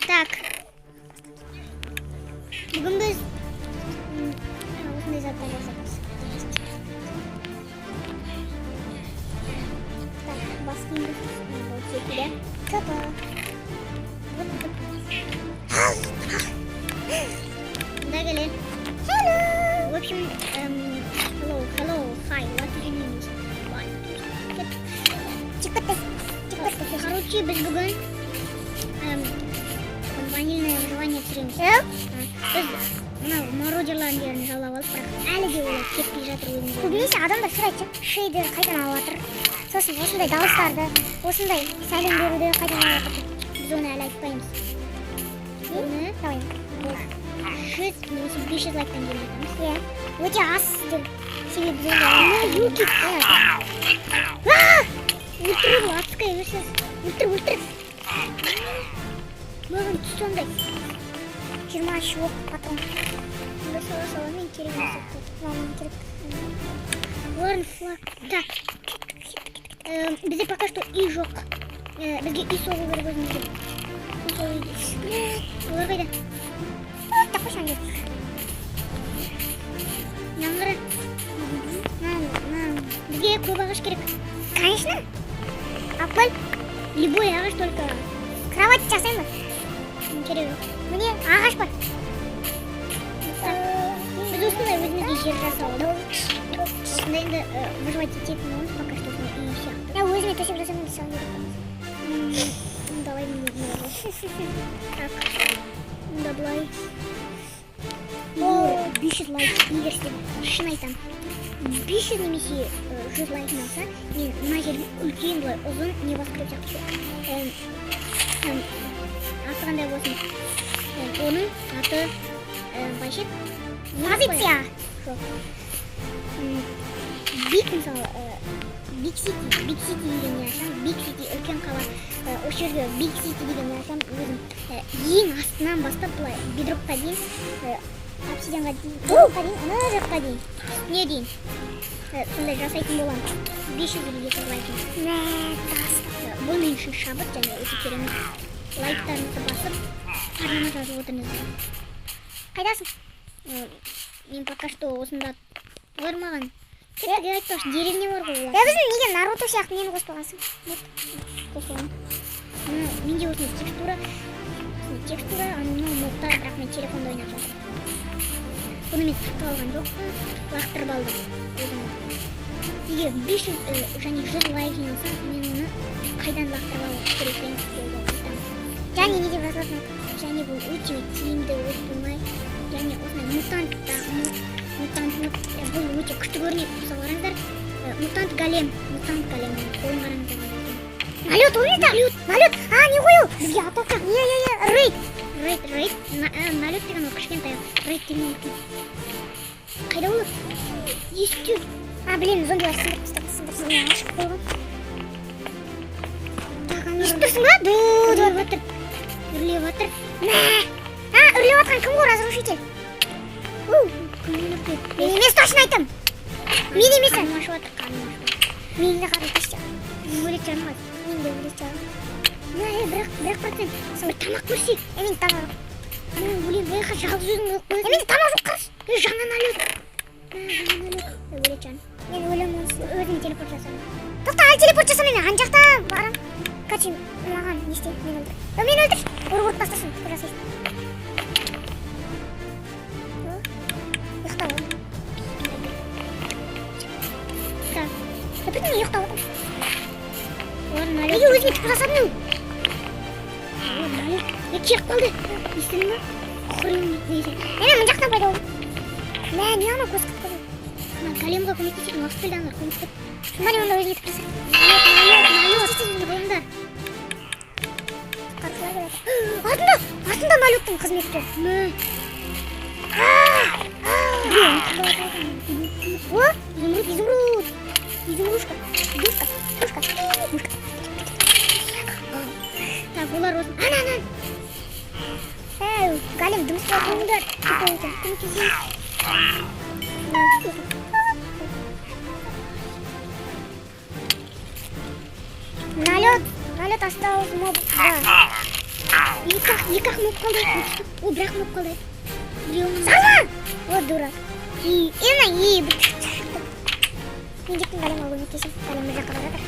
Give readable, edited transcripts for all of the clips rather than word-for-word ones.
Так. Бүгін біз осындай заттар жасаймыз. Так, басқымыз секілді. Капа. Да, Галя. Hello. В общем, hello, hi. What do you mean? Короче, біз бүгін ванильное выживание түсіреміз. Біз мынау мародерлардың жерін жалап алып, бірақ әлі де олар кетпей жатыр өзінде. Көбінесе адамдар сұрайды, шейді қайдан алып жатыр. Сосын осындай дауыстарды, осындай сәлем беруді қайдан алып жатыр. Біз оны әлі айтпаймыз. Оны 100 немесе 500 лайктан келіп жатамыз. Иә, өте аз деп. Себебі біз оны юкет. Өлтіріп, атысқай өрсіз. Өлтір. Маған түсті ондай 23 оқ патрон. Онда сала мен керек есепті. Маған керек. Лорн флаг. Так. Бізде пока что үй жоқ. Бізге үй соғу керек өзімізге. Олар қайда? Тақпаш әңгер. Наңғыры. Бізге көп ағаш керек. Конечно. Аппал. Любой ағаш только. Кровать жасаймыз. Керек жоқ. Міне ағаш бар. Біз осындай өзімізге жер жасауды. Осындай енді выживать ететін оңыз пока что осындай үй сияқты. Я өзіме төсек жасаймын десем керек. Давай мен так. Онда былай. 500 лайк егер сен шын айтам. 500 немесе 100 лайк алса, мен мына жердің үлкен былай ұзын небоскреп сияқты. Аты қандай болсын? Оның аты байшет. Позиция. Биг мысалы, Биг Сити деген не ашам. Биг Сити үлкен қала. Осы жерге Биг Сити деген не ашам. Өзім ең астынан бастап былай бедрокқа дейін, обсидианға дейін, бедрокқа дейін, ана жаққа дейін, үстіне дейін. Сондай жасайтын болам. 500 лайк. Бұл мен үшін шабыт және өте керемет. Лайктарыңызды басып, арнама жазып отырыңыздар. Қайдасың? Мен пока что осында олар маған кеттіге айтпашы, деревне бар ғой олар. Біздің неге Наруто сияқты нені қоспағансың? Қосылған. Менде осындай текстура, анау модта, бірақ мен телефонда ойнап жатырмын. Бұны мен сатып алған жоқпын, лақтырып алдым. Егер 500 және 100 лайк жиналса, мен оны қайдан лақтырып алып керек екенін айтамын. Және не деп жазылатын? Және бұл өте тиімді болмай, және осындай мутант бұл өте күшті көрінеді. Мысалы қараңыздар, мутант голем қолын қараңыздар. Налет ойызда? Налет, не қою? Бізге атақа. Рейд. Налет деген ол кішкентай. Рейд деген үлкен. Қайда олар? Есікте. Блин, зомбилар сындырып ашып қойған. Естірсің ба? Деп отыр. Үрлеп отыр. Үрлеп отқан кім ғой, разрушитель? Мен емес, точно айтам. Мен емес. Қаным ашып отыр, Мен де қарым кешті. Өлет жаным ғой. Мен де өлет жаным. Бірақ процент. Бір тамақ көрсек. Мен тамақ. Өлем, байқа жалғыз өзің өліп қойып. Мен тамақ жоқ қарсы. Жаңа налет. Өлет жаным. Мен өлем өзім телепорт жасамын. Тоқта, телепорт жасамын. Ан жақта барам. Короче, маған не істейді? Мен өлтір. Мен өлтір. Ұрып бастасын. Жасайсын. Ұйықтау. Так. Бірден ұйықтау. Неге өзіне түпір жасадың? Кек қалды. Естің ма? Құрым нейсе. Мен жақтан пайда олды. Не ана көз қып қылды. Калемға көмектесетін уақытпілданлар көмектесіп. Шындар онда өзіне түпір жасады. Артында налеттің қызметті. О, изумруд. Изумрушка. Душка. Так, олар осы. Ана. Галим, жұмысқа қойыңдар. Көмектесейін. Налет осталось моб. Екі-ақ моб қалды. О, бір-ақ моб қалды. Сама! Вот дурак. И бір шықты. Мен жектің Галимға көмектесейін. Галим бір жаққа барады.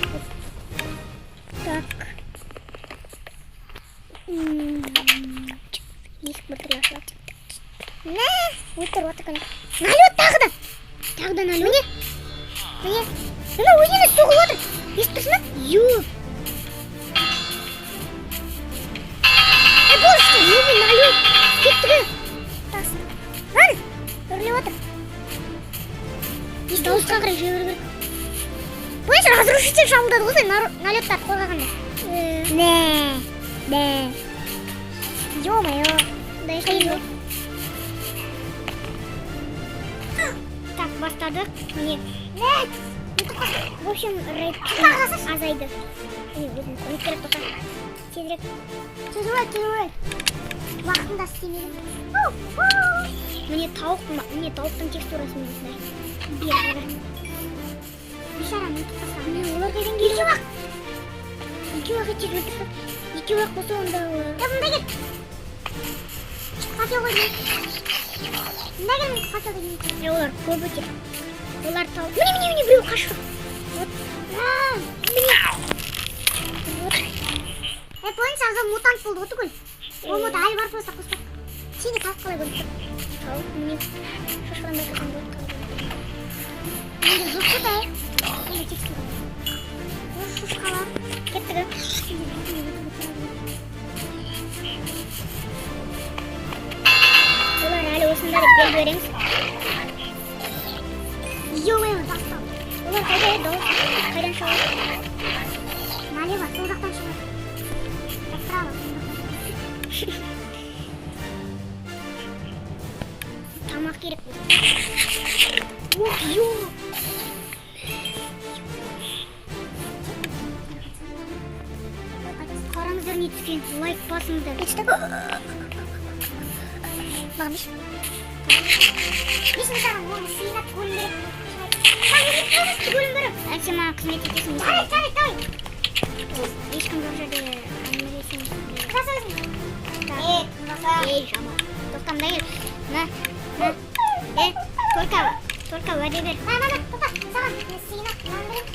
Так. Есік бір түрлі ашылады. Өтір отыр. Налет тағы да налет. Міне өзінен соғып отыр. Естіп тұрсың ба? Жоқ. Бұл іште ебі налет. Кеттігі. Аны, үрлеп отыр. Дауысқа қарай жүре беру керек. Бойынша разрушитель шабуылдады ғой налеттар қорғағанда. Да. Ё-моё. Қиын ғой. Так, бастадық. Міне. В общем, рейд азайды. Өзім көмек керек болса. Тезірек. Тезірек. Уақытында істемедім. Міне тауықтың текстурасы мен осындай. Бияғы. Бишара мен тұтасам. Олар қайдан келді? Екі уақ етек өлтіріп. Екі уақ болса онда олар. Мұнда кел. Қате ғой. Мұнда кел мен қате ғой. Олар көп өте. Олар тау. Міне біреу қашты. Бойынша аза мутант болды оты көл. Ол мұты әлі бар болса қоспақ. Сені тауық қалай көрді? Тауық міне шашқадан байқасан болды. Енді жұқты да әй. Енді текстура. Шушқалар. Кеттігі. Олар әлі осында деп белгі береміз. Ё-ё, бастау. Олар қайда еді ол? Қайдан шығады? Налево, сол жақтан шығады. Право. Тамақ керек болды. Ох, ё! Қараңыздар не түскен? Лайк басыңыздар. Бағымыш. Бесін саған, оны сыйнат бөлім беріп. Бөлім беріп. Әлсен маған қызмет етесің. Давай. Ешкім жоқ жерде әңгімелесің. Қыраса өзің. Жаман. Тоқтамда кел. Только уәде бер. Тоқта, саған. Сыйнат, нандырып.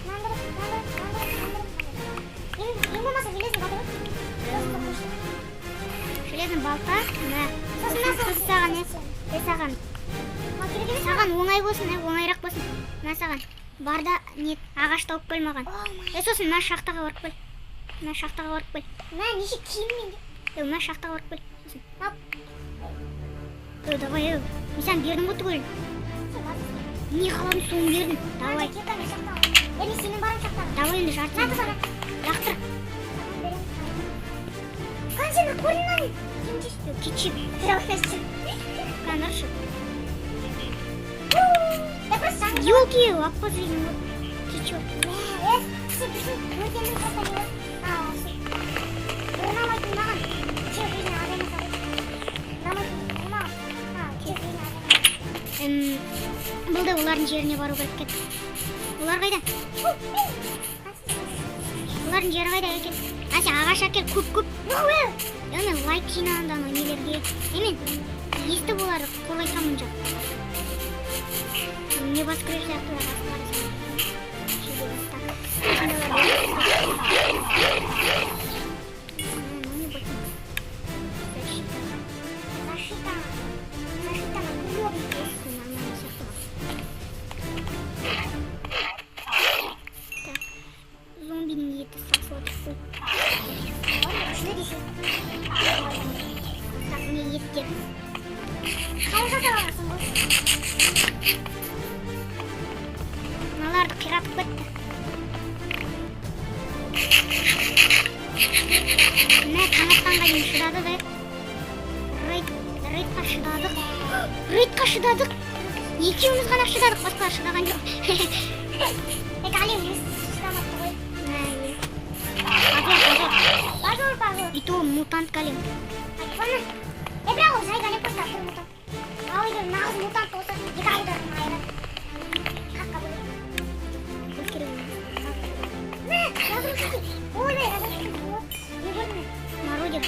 Ең болмаса железін батыр. Железін балта. Саған оңай болсын, оңайрақ болсын. Саған барда нет, ағаш тауып көл маған. Сосын мә шақтаға барып көл. Неше киіммен де? Мә шақтаға барып көл. Давай, мен сән бердім бұты көл. Не қаладың соң бердім. Давай. Мен сенің барым шақтаға. Давай енді жартын. Яқтыр. Қаншына көрін Кичик. Канарши. Ёлки, лапа жизнь. Кичок. Болды олардың жеріне бару керек кетті. Олар қайда? Олардың жері қайда екен? Ася ағаш әкел көп. Яғни лайк жинағанда нелерге. Емен, есті болар қорғай тамын жоқ. Не басқырып сияқты басқылары сән. Жеде бастақ. Зомбinin еті сасылып түсті. Так, міне еттер. Қайға саламасың бұл? Мыналарды қиратып кетті. Міне таңаттанға дейін шыдады да. Рейдқа шыдадық. Екеуміз ғана шыдадық, басқа шыдаған жоқ. Әлем, что мутант голем. Айфоны. Бірақ ол жай голем просто бір мутант. Ал егер нағыз мутант болса, екі айдарын айырады. Қаққа бөледі. Ой, не көрдім. Мародер.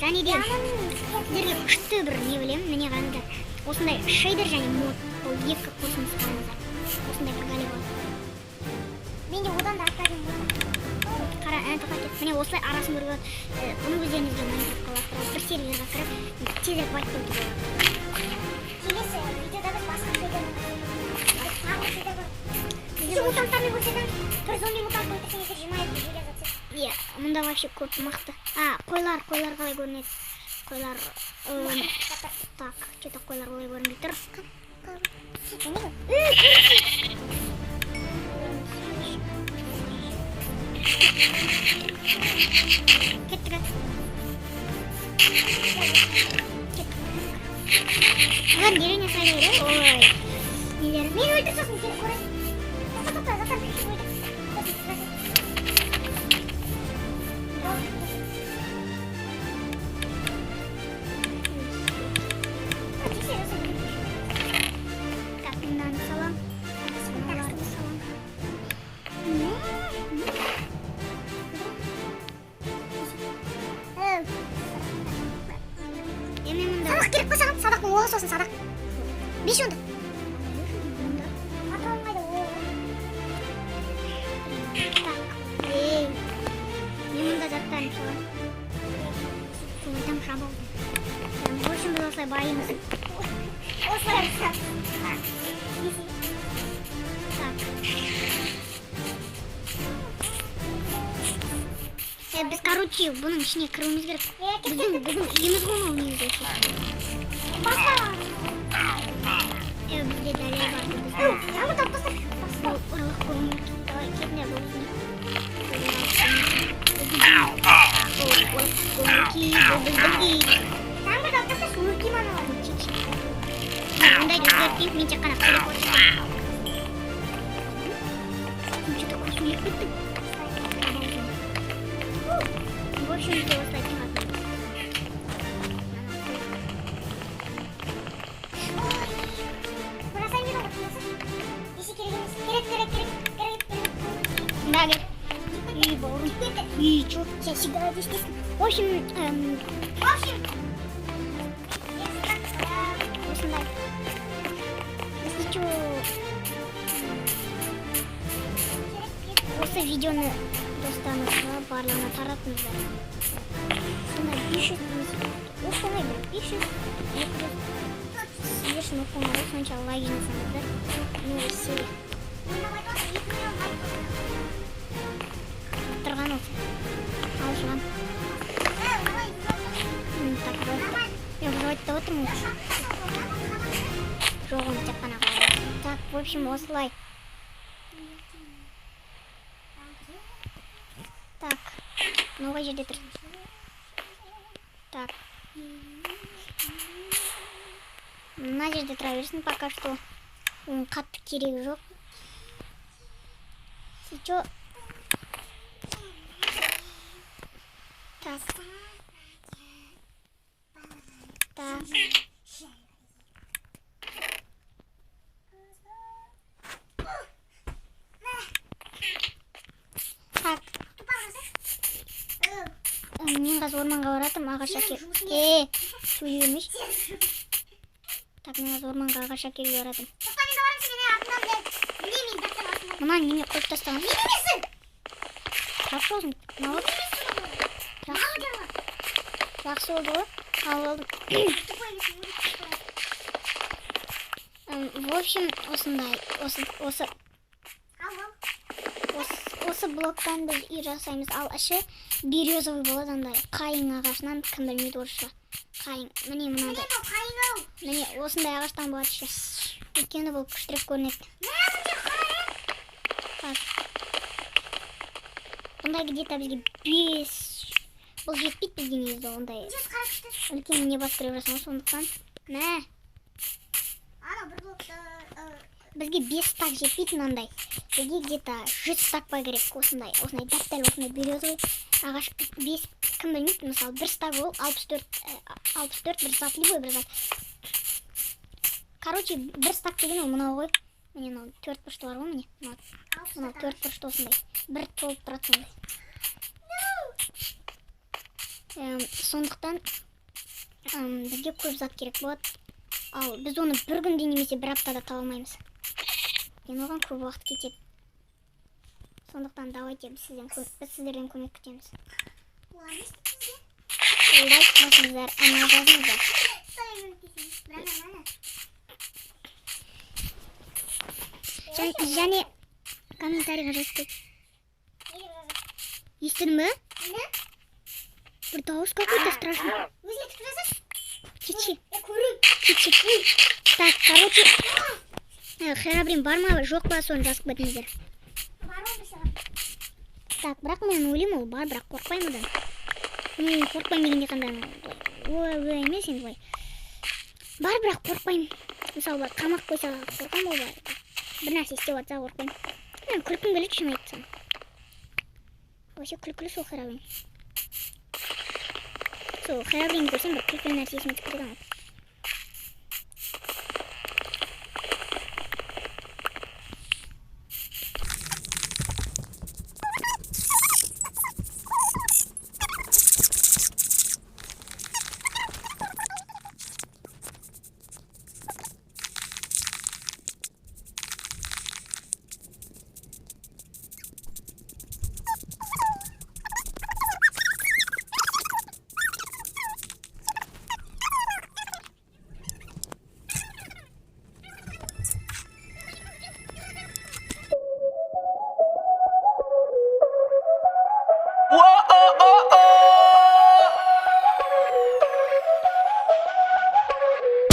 Және де сіздерге күшті бір не білемін, міне қараңыздар. Осындай шейдер және мод. Ол екі қосымыз қараңыздар. Осындай бір голем бар. Мен де одан да аттадым. Қара, тоқат. Міне осылай арасын көріп алады. Бұны өздеріңізге Майнкрафтқа лақтырып, бір серверға кіріп, тезірек байт болып тұрады. Келесі видеода біз басқа шейдермен бізде мутанттармен көрсетеміз. Бір зомби мутант өлтірсеңіздер 20 айлық видео жазады. Иә, мұнда вообще көп мықты. Қойлар қалай көрінеді? Қойлар... Так, что-то қойлар қалай көрінбей тұр. Кеттік. Олар деревня сайлайды. Ой. Нелер? Мені өлтірсесің, сені көресің. Заттан күшті өлтір. Так, мынаны салам. Садақ керек па саған? Садақтың оғы сосын садақ. 5 онда. Аталмайды оғы. Так, мен мұнда заттарын салам. Там шабал. В общем, біз осылай байымыз. Осылай сап. Так. Біз, короче, бұның ішіне кіруіміз керек. Біздің үйіміз ғана ойымыз өте. Басқа! Бізде дәлел бар. Жаңы таппаса. Ұрылық көріңдер. Давай, кетіне болсын. Таңғы таптаса суырки мана бар. Ондай өзгертпеймін, мен тек қана қылып отырсам. Что такое сөйлеп кеттім? В общем, бізде осылай тұрады. Бросай не надо, если керек емес. Керек. Да, кет. И бауырым. И чё? Сен всегда здесь. В общем, осындай. Если чё, осы видеоны достарыңызға барлығына таратыңыздар. Сондай 500 оқылай бір 500 ешін оқылмады, сонша лайк жинасаңыздар. Новый серия. Тұрған осы. Алжыған. Так, я уже айтып отырмын. Жоқ, оны тек қана қарайды. Так, в общем, осылай. Так, новый жерде тұр. Так. Мына жерде тұра берсін, пока что. Оның қатты керегі жоқ. Сейчас. Так. Так. Так. Мен қазір орманға баратым, ағаш әкеліп. Сөйлей бермеш. Так, мен қазір орманға ағаш әкеліп баратым. Мынаны неме қойып тастаған. Жақсы болсын. Жақсы болды ғой. Алып алдым. В общем, осындай. Осы блоктан біз үй жасаймыз. Ал іші березовый болады андай. Қайың ағашынан, кім білмейді орысша. Қайың. Міне мынандай. Міне осындай ағаштан болады іші. Өйткені бұл күштірек көрінеді. Бұндай где-то бізге 5... Бұл жетпейді бізге негізді ондай. Үлкен не бастырып жасамыз сондықтан. Мә. Бізге 5 стак жетпейді мынандай. сізге где-то 100 стакпа керек осындай дәп-дәл осындай березовый ағаш. 5 кім білмейді, мысалы бір стак ол 64 бір зат, любой бір зат. Короче, бір стак деген ол мынау ғой. Міне мынау 4 бұрышты бар ғой, міне. Мынау 4 бұрышты осындай. Бір толып тұрады сондай. Сондықтан бізге көп зат керек болады. Ал біз оны бір күнде немесе бір аптада таба алмаймыз. Оған көп уақыт кетеді. Сондықтан давайте біз сіздерден көмек күтеміз. Лайк басыңыздар, ана жазыңыздар. Және комментарийға жазып. Естідің бе? Бір дауыс какой-то страшный. Чичи. Так, короче, Херабрин бар ма, жоқ па, соны жазып кетіңіздер. Так, бірақ мен ойлаймын, ол бар, бірақ қорқпаймын одан. Қорқпаймын дегенде қандай, ой емес енді былай. Бар, бірақ қорқпаймын. Мысалы, қамақ қойса қорқамын, ол бар. Бір нәрсе істеп жатса қорқпаймын. Мен күлкім келеді, шын айтсам. Вообще күлкілі сол Херабрин. Сол Херабрин көрсем, бір күлкілі нәрсе есіме түсіп кетеді.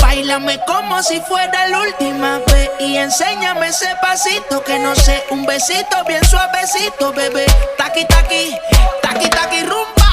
Báilame como si fuera la última vez y enséñame ese pasito que no sé, un besito bien suavecito, bebé. Taqui, taqui, taqui, taqui, rumba.